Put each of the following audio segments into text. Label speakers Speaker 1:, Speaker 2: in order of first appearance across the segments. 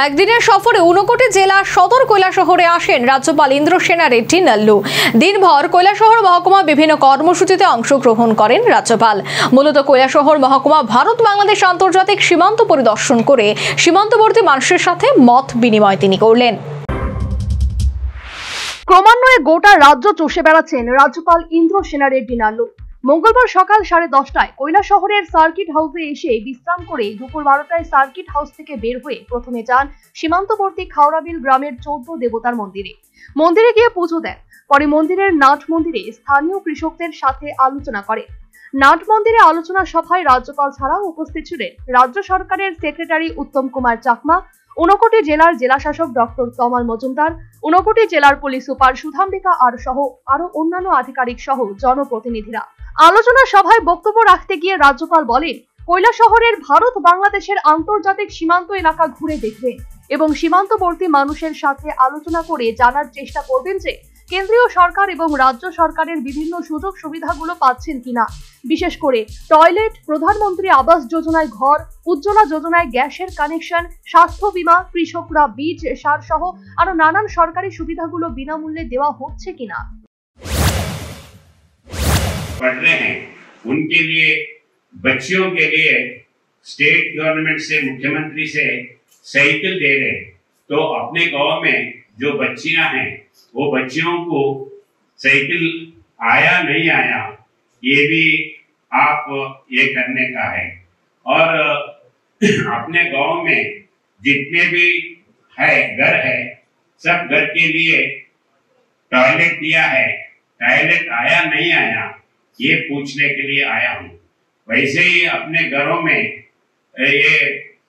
Speaker 1: একদিনের সফরে ঊনকোটি জেলার সদর কৈলাসহরে আসেন রাজ্যপাল ইন্দ্রসেনা রেড্ডি নাল্লু। দিনভর কৈলাসহর মহকুমা বিভিন্ন কর্মসূচিতে অংশগ্রহণ করেন রাজ্যপাল। মূলত কৈলাসহর মহকুমা ভারত বাংলাদেশ আন্তর্জাতিক সীমান্ত পরিদর্শন করে সীমান্তবর্তী মানুষের সাথে মত বিনিময় তিনি করলেন।
Speaker 2: ক্রমান্বয়ে গোটা রাজ্য চষে বেড়াচ্ছেন রাজ্যপাল ইন্দ্রসেনা রেড্ডি নাল্লু। মঙ্গলবার সকাল 10:30টায় কৈলাসহরের সার্কিট হাউসে এসে বিশ্রাম করে দুপুর 12টায় সার্কিট হাউস থেকে বের হয়ে প্রথমে যান সীমান্তবর্তী খাওড়াবিল গ্রামের 14 দেবতার মন্দিরে গিয়ে পুজো দেন। পরে মন্দিরের নাট মন্দিরে স্থানীয় কৃষকদের সাথে আলোচনা করেন। নাট মন্দিরে আলোচনা সভায় রাজ্যপাল ছাড়াও উপস্থিত ছিলেন রাজ্য সরকারের সেক্রেটারি উত্তম কুমার চাকমা, ঊনকোটি জেলার জেলাশাসক ডক্টর তমাল মজুমদার, ঊনকোটি জেলার পুলিশ সুপার সুধাম্বিকা আর সহ আরো অন্যান্য আধিকারিক সহ জনপ্রতিনিধিরা। আলোচনা সভায় বক্তব্য রাখতে গিয়ে রাজ্যপাল বলেন, কৈলাসহরের ভারত বাংলাদেশের আন্তর্জাতিক সীমান্ত এলাকা ঘুরে দেখবেন এবং সীমান্তবর্তী মানুষের সাথে আলোচনা করে জানার চেষ্টা করবেন যে কেন্দ্রীয় সরকার এবং রাজ্য সরকারের বিভিন্ন সুযোগ সুবিধাগুলো পাচ্ছেন কিনা, বিশেষ করে টয়লেট, প্রধানমন্ত্রী আবাস যোজনায় ঘর, উজ্জ্বলা যোজনায় গ্যাসের কানেকশন, স্বাস্থ্য বীমা, কৃষকরা বীজ, সার সহ আরো নানান সরকারি সুবিধাগুলো বিনামূল্যে দেওয়া হচ্ছে কিনা।
Speaker 3: पढ़ रहे हैं उनके लिए, बच्चियों के लिए स्टेट गवर्नमेंट से, मुख्यमंत्री से साइकिल दे रहे हैं। तो अपने गांव में जो बच्चियां हैं वो बच्चियों को साइकिल आया नहीं आया ये भी आप ये करने का है। और अपने गांव में जितने भी है घर है, सब घर के लिए टॉयलेट दिया है, टॉयलेट आया नहीं आया ये पूछने के लिए आया हूँ। वैसे ही अपने घरों में ये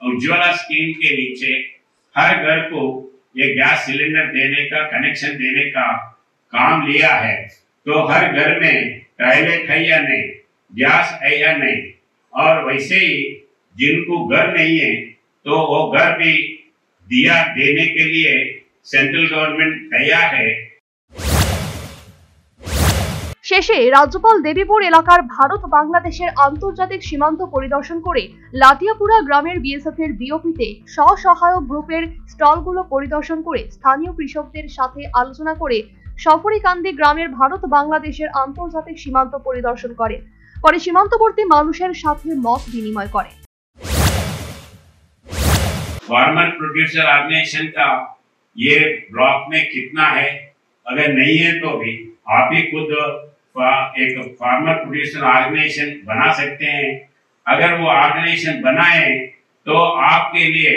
Speaker 3: उज्ज्वला स्कीम के नीचे हर घर को ये गैस सिलेंडर देने का, कनेक्शन देने का काम लिया है। तो हर घर में टॉयलेट है या नहीं, गैस है या नहीं, और वैसे ही जिनको घर नहीं है तो वो घर भी दिया देने के लिए सेंट्रल गवर्नमेंट तैयार है।
Speaker 2: শেষে রাজ্যপাল দেবীপুর এলাকার ভারত বাংলাদেশের আন্তর্জাতিক সীমান্ত পরিদর্শন করে লাটিয়াপুরা গ্রামের বিএসএফ এর বিওপিতে স্বসহায়ক গ্রুপের স্টলগুলো পরিদর্শন করে স্থানীয় কৃষকদের সাথে আলোচনা করে সফরিকান্দি গ্রামের ভারত বাংলাদেশের আন্তর্জাতিক সীমান্ত পরিদর্শন করে। পরে সীমান্তবর্তী মানুষের সাথে মত বিনিময় করে।
Speaker 3: फार्मर प्रोड्यूसर ऑर्गेनाइजेशन का ये ब्लॉक में कितना है, अगर नहीं है तो भी आप ही खुद एक फार्मर प्रोड्यूसर ऑर्गेनाइजेशन बना सकते हैं। अगर वो ऑर्गेनाइजेशन बनाए तो आपके लिए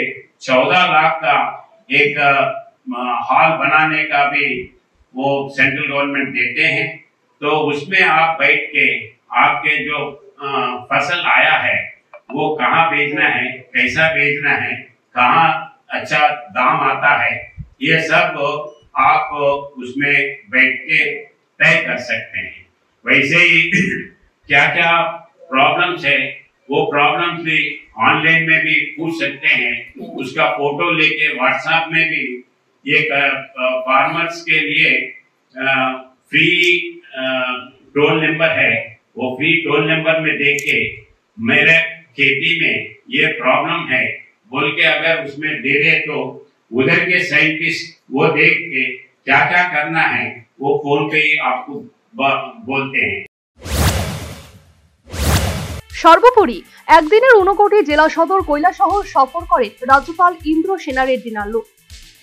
Speaker 3: 14 लाख का एक हॉल बनाने का भी वो सेंट्रल गवर्नमेंट देते हैं। तो उसमें आप बैठ के आपके जो फसल आया है वो कहाँ बेचना है, कैसा बेचना है, कहाँ अच्छा दाम आता है, ये सब आप उसमें बैठ के तय कर सकते हैं। वैसे ही क्या क्या प्रॉब्लम्स है वो प्रॉब्लम्स भी ऑनलाइन में भी पूछ सकते हैं। उसका फोटो लेके व्हाट्सएप में भी ये फार्मर्स के लिए फ्री टोल नंबर है, वो फ्री टोल नंबर में देख के मेरे खेती में ये प्रॉब्लम है बोल के अगर उसमें दे दे तो उधर के साइंटिस्ट वो देख के क्या क्या करना है वो फोन पे ही आपको बोलते हैं।
Speaker 2: সর্বোপরি একদিনের ঊনকোটি জেলা সদর কৈলাসহর সফর করেন রাজ্যপাল ইন্দ্রসেনা রেড্ডি নাল্লু।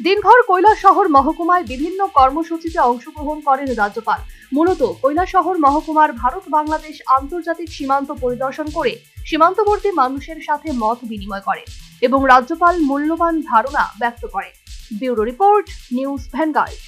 Speaker 2: দিনভর কৈলাসহর মহকুমায় বিভিন্ন কর্মসূচিতে অংশগ্রহণ করেন রাজ্যপাল। মূলত কৈলাসহর মহকুমার ভারত বাংলাদেশ আন্তর্জাতিক সীমান্ত পরিদর্শন করে সীমান্তবর্তী মানুষের সাথে মত বিনিময় করেন এবং রাজ্যপাল মূল্যবান ধারণা ব্যক্ত করেন। Bureau report, news vanguard.